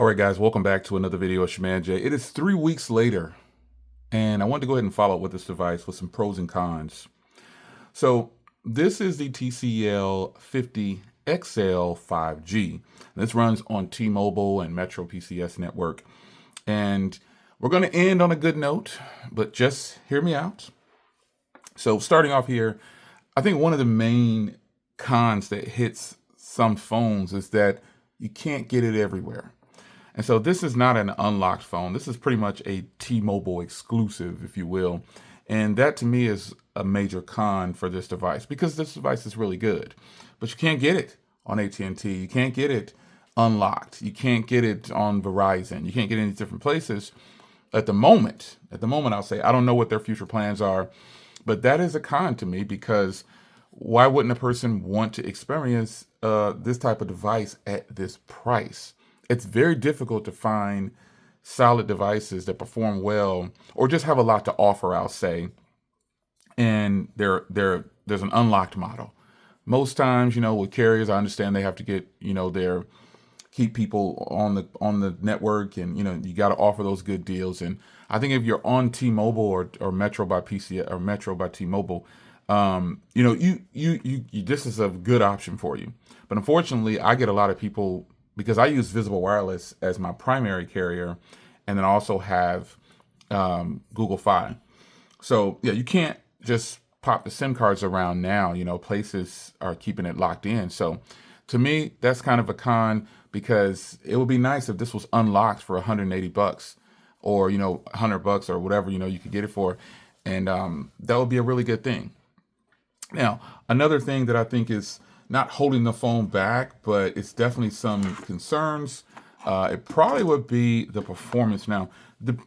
All right, guys, welcome back to another video of Shaman J. It is 3 weeks later, and I wanted to go ahead and follow up with this device with some pros and cons. So this is the TCL 50XL 5G. This runs on T-Mobile and Metro PCS network. And we're going to end on a good note, but just hear me out. So starting off here, I think one of the main cons that hits some phones is that you can't get it everywhere. And so this is not an unlocked phone. This is pretty much a T-Mobile exclusive, if you will. And that to me is a major con for this device because this device is really good, but you can't get it on AT&T. You can't get it unlocked. You can't get it on Verizon. You can't get it in these different places at the moment. At the moment, I'll say, I don't know what their future plans are, but that is a con to me because why wouldn't a person want to experience this type of device at this price? It's very difficult to find solid devices that perform well or just have a lot to offer, I'll say. And there's an unlocked model. Most times, with carriers, I understand they have to get, keep people on the network, and you got to offer those good deals. And I think if you're on T-Mobile or Metro by PCS or Metro by T-Mobile, this is a good option for you. But unfortunately, I get a lot of people, because I use Visible Wireless as my primary carrier, and then also have Google Fi. So yeah, you can't just pop the SIM cards around now. Places are keeping it locked in. So to me, that's kind of a con, because it would be nice if this was unlocked for $180 or $100 or whatever you could get it for, and that would be a really good thing. Now, another thing that I think is not holding the phone back, but it's definitely some concerns. It probably would be the performance. Now,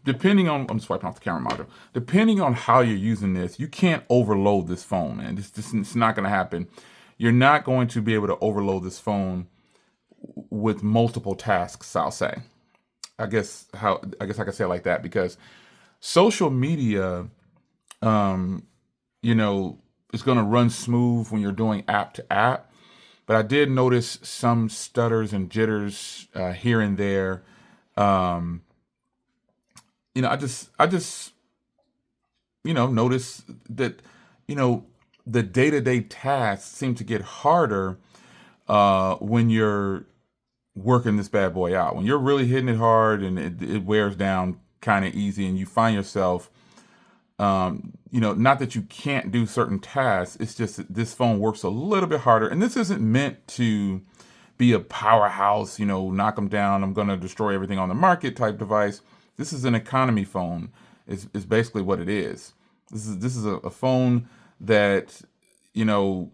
depending on, I'm swiping off the camera module, depending on how you're using this, you can't overload this phone, and it's not going to happen. You're not going to be able to overload this phone with multiple tasks, I'll say. I guess I could say it like that, because social media, is going to run smooth when you're doing app to app. But I did notice some stutters and jitters here and there. I just notice that the day-to-day tasks seem to get harder when you're working this bad boy out. When you're really hitting it hard and it wears down kind of easy, and you find yourself, not that you can't do certain tasks, it's just that this phone works a little bit harder. And this isn't meant to be a powerhouse, knock them down, I'm going to destroy everything on the market type device. This is an economy phone, is basically what it is. This is a phone that, everyone's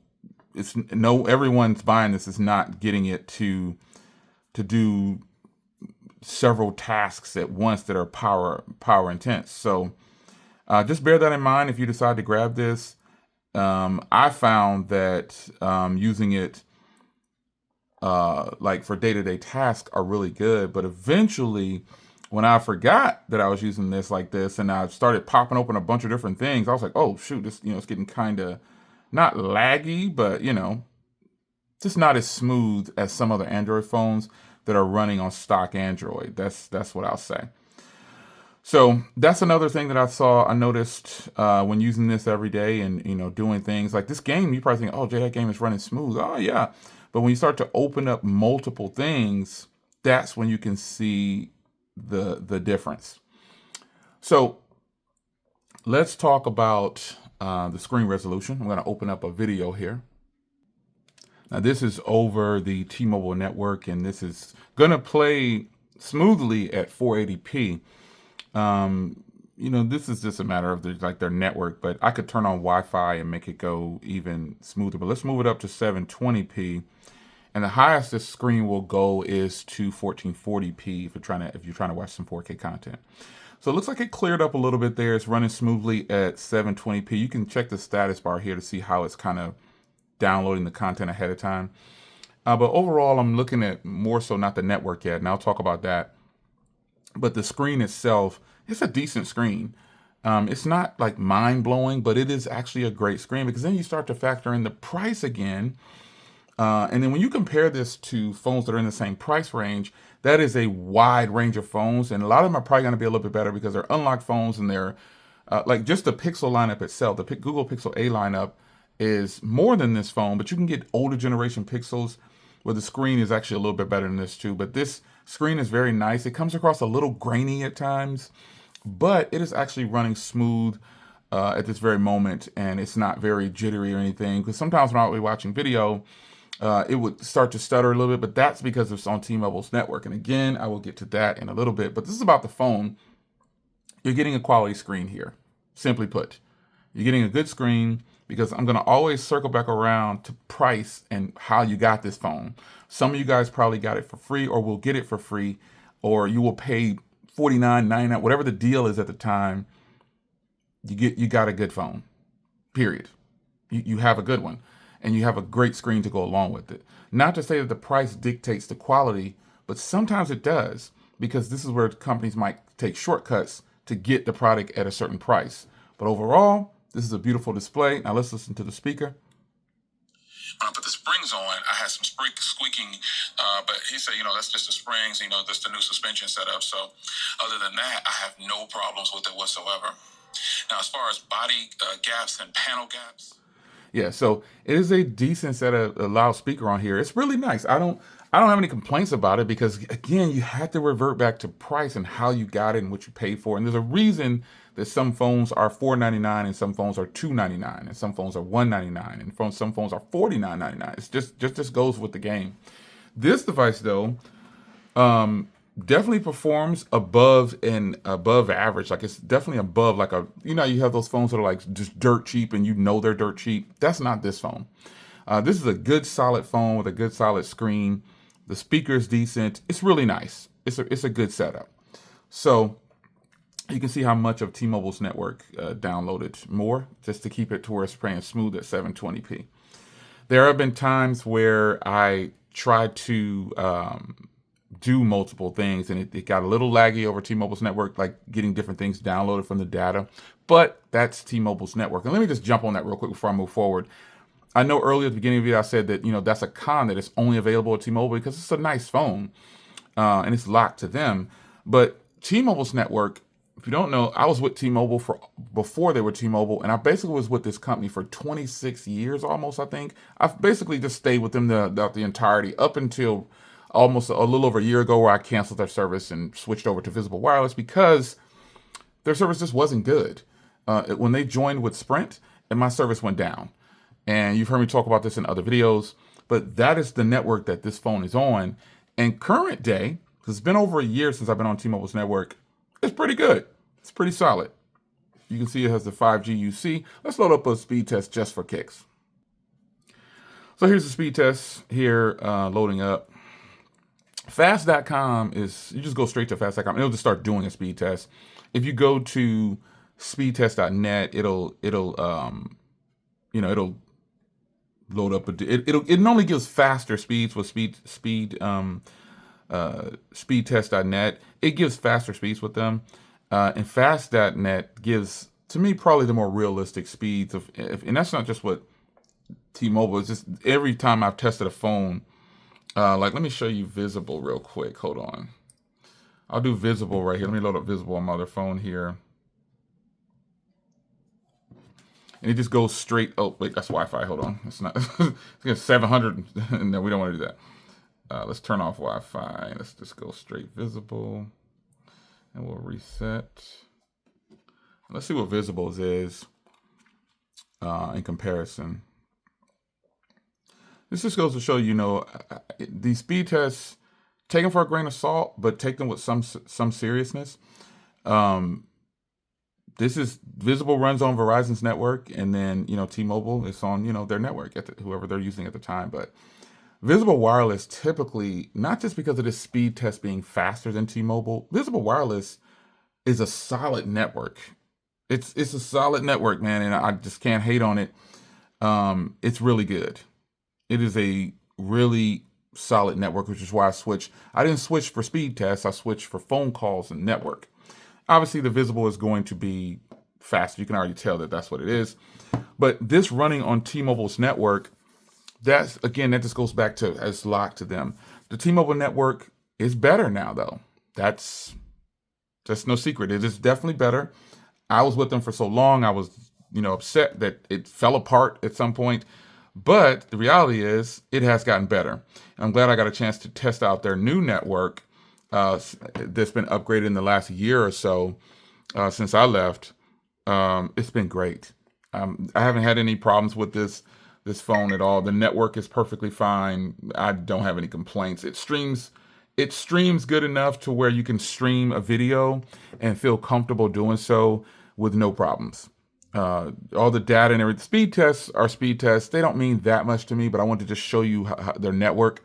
buying this is not getting it to do several tasks at once that are power intense. So just bear that in mind if you decide to grab this. I found that using it like for day-to-day tasks are really good. But eventually, when I forgot that I was using this like this, and I started popping open a bunch of different things, I was like, oh shoot, this it's getting kind of not laggy, but just not as smooth as some other Android phones that are running on stock Android. That's what I'll say. So that's another thing that I noticed when using this every day and, doing things like this game. You probably think, oh, Jay, that game is running smooth. Oh, yeah. But when you start to open up multiple things, that's when you can see the difference. So let's talk about the screen resolution. I'm going to open up a video here. Now, this is over the T-Mobile network, and this is going to play smoothly at 480p. This is just a matter of their network, but I could turn on Wi-Fi and make it go even smoother. But let's move it up to 720p, and the highest this screen will go is to 1440p if you're trying to watch some 4K content. So it looks like it cleared up a little bit there. It's running smoothly at 720p. You can check the status bar here to see how it's kind of downloading the content ahead of time. But overall, I'm looking at more so not the network yet, and I'll talk about that. But the screen itself, it's a decent screen. It's not like mind-blowing, but it is actually a great screen, because then you start to factor in the price again. And then when you compare this to phones that are in the same price range, that is a wide range of phones. And a lot of them are probably going to be a little bit better because they're unlocked phones and they're like just the Pixel lineup itself. The Google Pixel A lineup is more than this phone, but you can get older generation Pixels where the screen is actually a little bit better than this too. But this screen is very nice. It comes across a little grainy at times, but it is actually running smooth at this very moment, and it's not very jittery or anything. Because sometimes when I'll be watching video, it would start to stutter a little bit, but that's because it's on T-Mobile's network. And again, I will get to that in a little bit, but this is about the phone. You're getting a quality screen here. Simply put, you're getting a good screen because I'm going to always circle back around to price and how you got this phone. Some of you guys probably got it for free or will get it for free, or you will pay $49.99, whatever the deal is at the time. You got a good phone, period. You have a good one, and you have a great screen to go along with it. Not to say that the price dictates the quality, but sometimes it does, because this is where companies might take shortcuts to get the product at a certain price. But overall, this is a beautiful display. Now let's listen to the speaker. When I put the springs on, I had some squeaking, but he said, that's just the springs, that's the new suspension setup. So other than that, I have no problems with it whatsoever. Now, as far as body gaps and panel gaps. Yeah, so it is a decent set of a loudspeaker on here. It's really nice. I don't have any complaints about it because, again, you have to revert back to price and how you got it and what you paid for. And there's a reason that some phones are $499 and some phones are $299 and some phones are $199 and some phones are $49.99. It's just goes with the game. This device, though, definitely performs above average. Like, it's definitely above, like, you have those phones that are like just dirt cheap and they're dirt cheap. That's not this phone. This is a good solid phone with a good solid screen. The speaker is decent. It's really nice. It's a good setup. So you can see how much of T-Mobile's network downloaded more, just to keep it to where it's playing smooth at 720p. There have been times where I tried to do multiple things, and it got a little laggy over T-Mobile's network, like getting different things downloaded from the data. But that's T-Mobile's network. And let me just jump on that real quick before I move forward. I know earlier at the beginning of the video I said that that's a con, that it's only available at T-Mobile because it's a nice phone and it's locked to them. But T-Mobile's network, if you don't know, I was with T-Mobile before they were T-Mobile, and I basically was with this company for 26 years almost, I think. I've basically just stayed with them the entirety up until almost a little over a year ago, where I canceled their service and switched over to Visible Wireless because their service just wasn't good. When they joined with Sprint, and my service went down. And you've heard me talk about this in other videos, but that is the network that this phone is on. And current day, because it's been over a year since I've been on T-Mobile's network, it's pretty good. It's pretty solid. You can see it has the 5G UC. Let's load up a speed test just for kicks. So here's the speed test here, loading up. Fast.com is, you just go straight to fast.com. It'll just start doing a speed test. If you go to speedtest.net, it'll load up. It normally gives faster speeds with speedtest.net. It gives faster speeds with them, and fast.net gives, to me, probably the more realistic speeds and that's not just what T-Mobile is. Just every time I've tested a phone. Like, let me show you Visible real quick. Hold on. I'll do Visible right here. Let me load up Visible on my other phone here. And it just goes straight. Oh, wait, that's Wi-Fi. Hold on. It's not. It's 700. No, we don't want to do that. Let's turn off Wi-Fi. Let's just go straight Visible. And we'll reset. Let's see what Visible's is in comparison. This just goes to show, these speed tests, take them for a grain of salt, but take them with some seriousness. This is Visible runs on Verizon's network, and then, T-Mobile is on, their network, whoever they're using at the time. But Visible Wireless typically, not just because of this speed test being faster than T-Mobile, Visible Wireless is a solid network. It's a solid network, man, and I just can't hate on it. It's really good. It is a really solid network, which is why I switched. I didn't switch for speed tests. I switched for phone calls and network. Obviously, the Visible is going to be faster. You can already tell that that's what it is. But this running on T-Mobile's network that just goes back to it's locked to them. The T-Mobile network is better now, though. That's no secret. It is definitely better. I was with them for so long. I was, upset that it fell apart at some point. But the reality is, it has gotten better. And I'm glad I got a chance to test out their new network that's been upgraded in the last year or so since I left. It's been great. I haven't had any problems with this phone at all. The network is perfectly fine. I don't have any complaints. It streams good enough to where you can stream a video and feel comfortable doing so with no problems. All the data and everything. Speed tests are speed tests. They don't mean that much to me, but I want to just show you how their network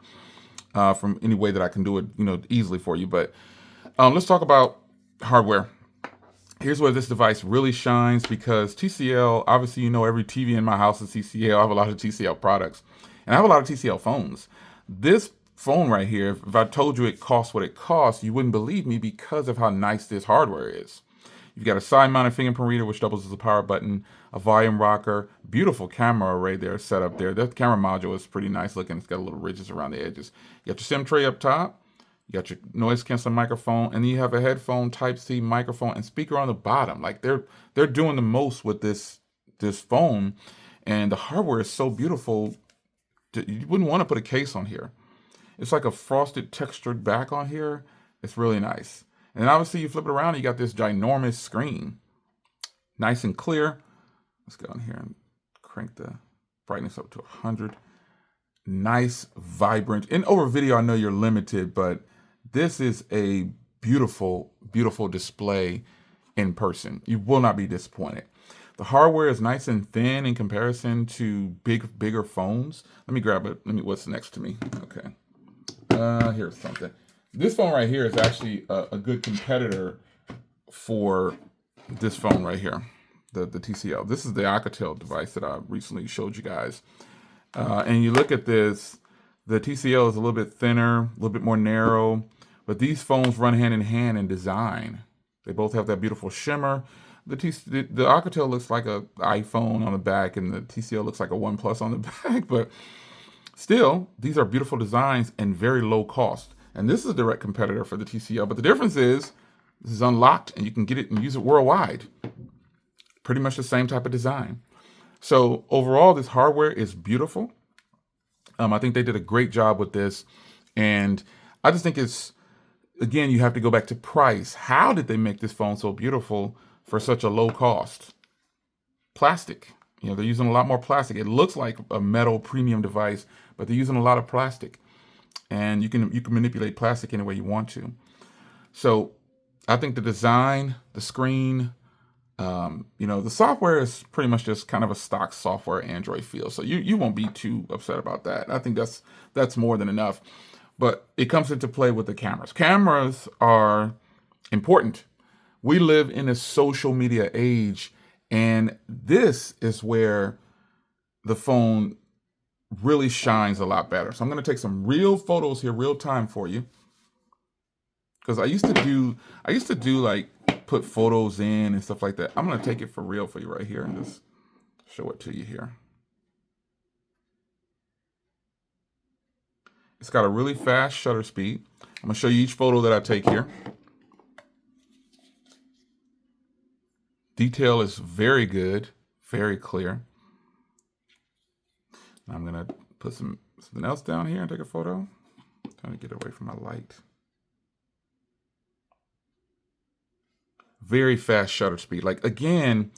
from any way that I can do it, easily for you. But let's talk about hardware. Here's where this device really shines, because TCL, obviously, every TV in my house is TCL. I have a lot of TCL products, and I have a lot of TCL phones. This phone right here, if I told you it costs what it costs, you wouldn't believe me because of how nice this hardware is. You've got a side-mounted fingerprint reader, which doubles as a power button, a volume rocker, beautiful camera array there set up there. The camera module is pretty nice looking. It's got little ridges around the edges. You got your SIM tray up top. You got your noise canceling microphone, and then you have a headphone, Type-C microphone, and speaker on the bottom. Like they're doing the most with this phone, and the hardware is so beautiful. You wouldn't want to put a case on here. It's like a frosted textured back on here. It's really nice. And obviously you flip it around, and you got this ginormous screen. Nice and clear. Let's go in here and crank the brightness up to 100. Nice, vibrant. And over video, I know you're limited, but this is a beautiful, beautiful display in person. You will not be disappointed. The hardware is nice and thin in comparison to bigger phones. Let me grab it. What's next to me? Okay. Here's something. This phone right here is actually a good competitor for this phone right here, the TCL. This is the Octa-core device that I recently showed you guys. And you look at this, the TCL is a little bit thinner, a little bit more narrow, but these phones run hand in hand in design. They both have that beautiful shimmer. The Octa-core looks like an iPhone on the back, and the TCL looks like a OnePlus on the back, but still, these are beautiful designs and very low cost. And this is a direct competitor for the TCL, but the difference is this is unlocked and you can get it and use it worldwide. Pretty much the same type of design. So overall, this hardware is beautiful. I think they did a great job with this. And I just think again, you have to go back to price. How did they make this phone so beautiful for such a low cost? Plastic. They're using a lot more plastic. It looks like a metal premium device, but they're using a lot of plastic. And you can manipulate plastic any way you want to. So I think the design, the screen, the software is pretty much just kind of a stock software Android feel. So you won't be too upset about that. I think that's more than enough. But it comes into play with the cameras. Cameras are important. We live in a social media age, and this is where the phone really shines a lot better. So I'm going to take some real photos here, real time for you. Because I used to do like put photos in and stuff like that. I'm going to take it for real for you right here and just show it to you here. It's got a really fast shutter speed. I'm going to show you each photo that I take here. Detail is very good, very clear. I'm going to put something else down here and take a photo. I'm trying to get away from my light. Very fast shutter speed. Like, again,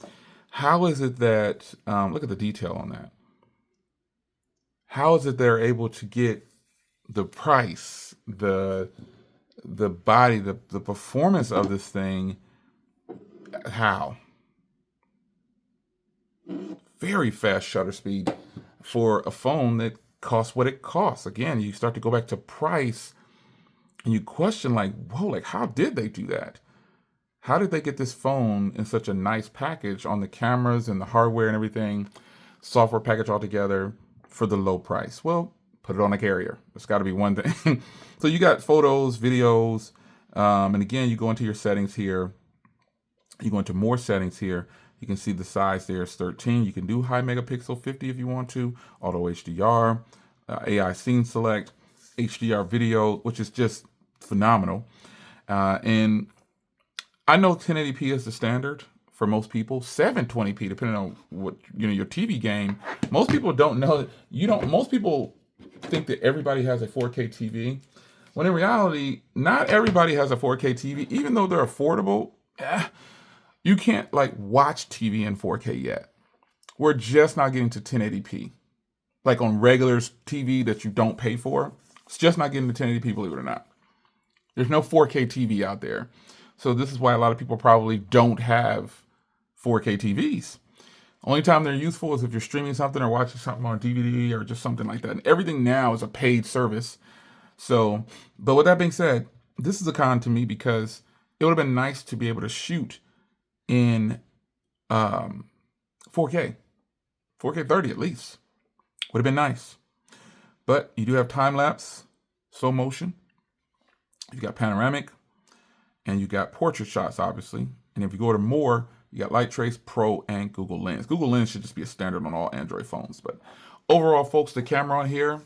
how is it that, look at the detail on that. How is it they're able to get the price, the body, the performance of this thing? How? Very fast shutter speed for a phone that costs what it costs. Again, you start to go back to price and you question like, whoa, like how did they do that? How did they get this phone in such a nice package on the cameras and the hardware and everything, software package all together for the low price? Well, put it on a carrier. It's got to be one thing. So you got photos, videos, and again, you go into your settings here. You go into more settings here. You can see the size there is 13. You can do high megapixel 50 if you want to, auto HDR, AI scene select, HDR video, which is just phenomenal. And I know 1080p is the standard for most people. 720p, depending on what your TV game. Most people don't know that most people think that everybody has a 4K TV. When in reality, not everybody has a 4K TV, even though they're affordable. You can't like watch TV in 4K yet. We're just not getting to 1080p. Like on regular TV that you don't pay for, it's just not getting to 1080p, believe it or not. There's no 4K TV out there. So this is why a lot of people probably don't have 4K TVs. Only time they're useful is if you're streaming something or watching something on DVD or just something like that. And everything now is a paid service. So, but with that being said, this is a con to me because it would have been nice to be able to shoot in 4K 30 at least. Would have been nice. But you do have time lapse, slow motion. You got panoramic, and you got portrait shots, obviously. And if you go to more, you got Light Trace, Pro, and Google Lens. Google Lens should just be a standard on all Android phones. But overall, folks, the camera on here,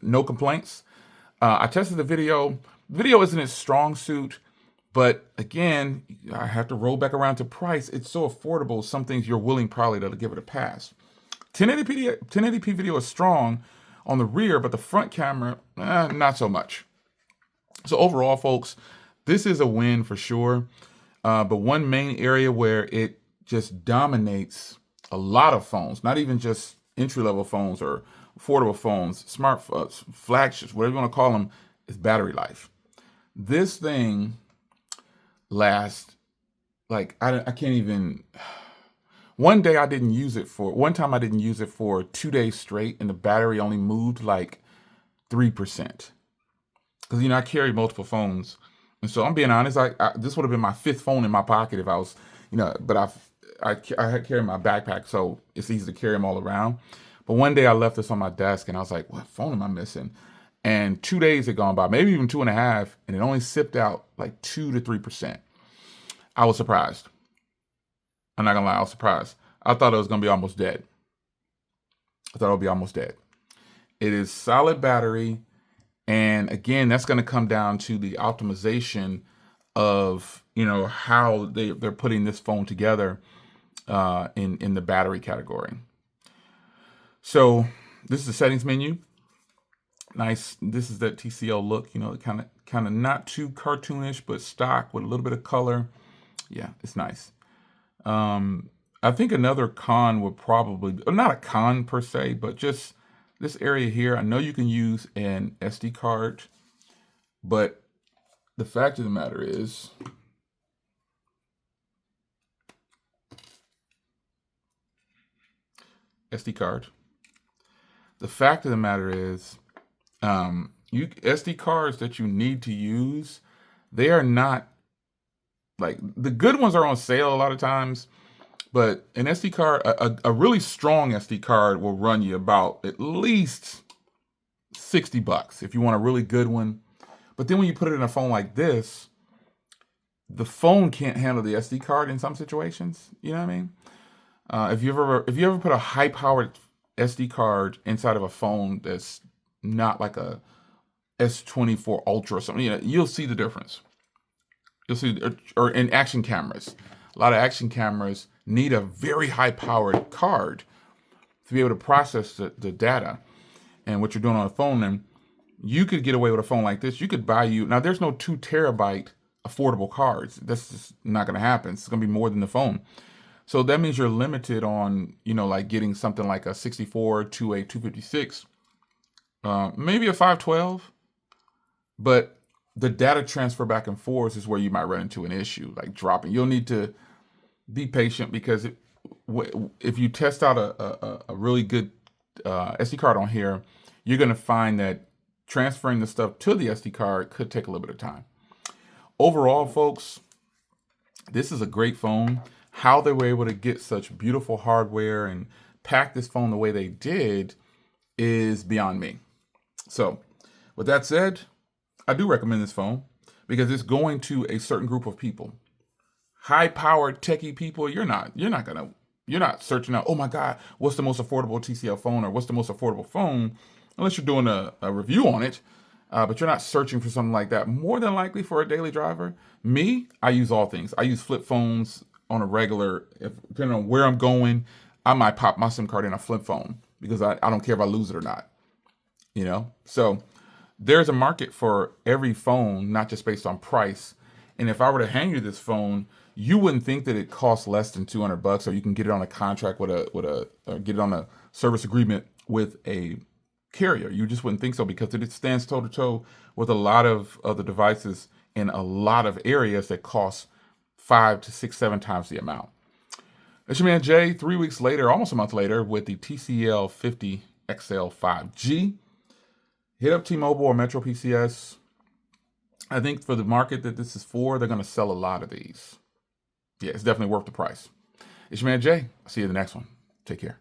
no complaints. I tested the video. Video isn't its strong suit, but again, I have to roll back around to price. It's so affordable. Some things you're willing probably to give it a pass. 1080p video is strong on the rear, but the front camera, not so much. So overall, folks, this is a win for sure. But one main area where it just dominates a lot of phones, not even just entry-level phones or affordable phones, smartphones, flagships, whatever you want to call them, is battery life. This thing lasts, like, I can't even... One time I didn't use it for 2 days straight, and the battery only moved like 3%. Because, I carry multiple phones. And so I'm being honest, this would have been my 5th phone in my pocket if I was, but I had carried my backpack, so it's easy to carry them all around. But one day I left this on my desk, and I was like, what phone am I missing? And 2 days had gone by, maybe even 2.5, and it only sipped out like 2 to 3%. I was surprised. I'm not gonna lie, I was surprised. I thought it was gonna be almost dead. It is solid battery. And again, that's going to come down to the optimization of, how they're putting this phone together in the battery category. So this is the settings menu. Nice. This is that TCL look, kind of not too cartoonish, but stock with a little bit of color. Yeah, it's nice. I think another con would probably, not a con per se, but just this area here. I know you can use an SD card, but the fact of the matter is, SD card. The fact of the matter is, SD cards that you need to use, they are not, like, the good ones are on sale a lot of times, but an SD card, a really strong SD card will run you about at least $60 if you want a really good one. But then when you put it in a phone like this, the phone can't handle the SD card in some situations. You know what I mean? If you ever put a high-powered SD card inside of a phone that's not like a S24 Ultra or something, you'll see the difference. You'll see, or in action cameras. A lot of action cameras need a very high-powered card to be able to process the data and what you're doing on a phone. And you could get away with a phone like this. You could now there's no 2 terabyte affordable cards. That's just not going to happen. It's going to be more than the phone. So that means you're limited on, like getting something like a 64 to a 256, maybe a 512, but the data transfer back and forth is where you might run into an issue, like dropping. You'll need to be patient because if you test out a really good SD card on here, you're going to find that transferring the stuff to the SD card could take a little bit of time. Overall, folks, this is a great phone. How they were able to get such beautiful hardware and pack this phone the way they did is beyond me. So with that said, I do recommend this phone because it's going to a certain group of people. high-powered techie people, you're not searching out, oh my God, what's the most affordable TCL phone or what's the most affordable phone, unless you're doing a review on it. But you're not searching for something like that. More than likely for a daily driver, me, I use all things. I use flip phones on a regular, depending on where I'm going, I might pop my SIM card in a flip phone because I don't care if I lose it or not. So there's a market for every phone, not just based on price. And if I were to hand you this phone, you wouldn't think that it costs less than $200, or you can get it on a contract or get it on a service agreement with a carrier. You just wouldn't think so because it stands toe to toe with a lot of other devices in a lot of areas that cost 5 to 6, 7 times the amount. It's your man Jay, 3 weeks later, almost a month later, with the TCL 50 XL 5G. Hit up T-Mobile or Metro PCS. I think for the market that this is for, they're going to sell a lot of these. Yeah, it's definitely worth the price. It's your man Jay. I'll see you in the next one. Take care.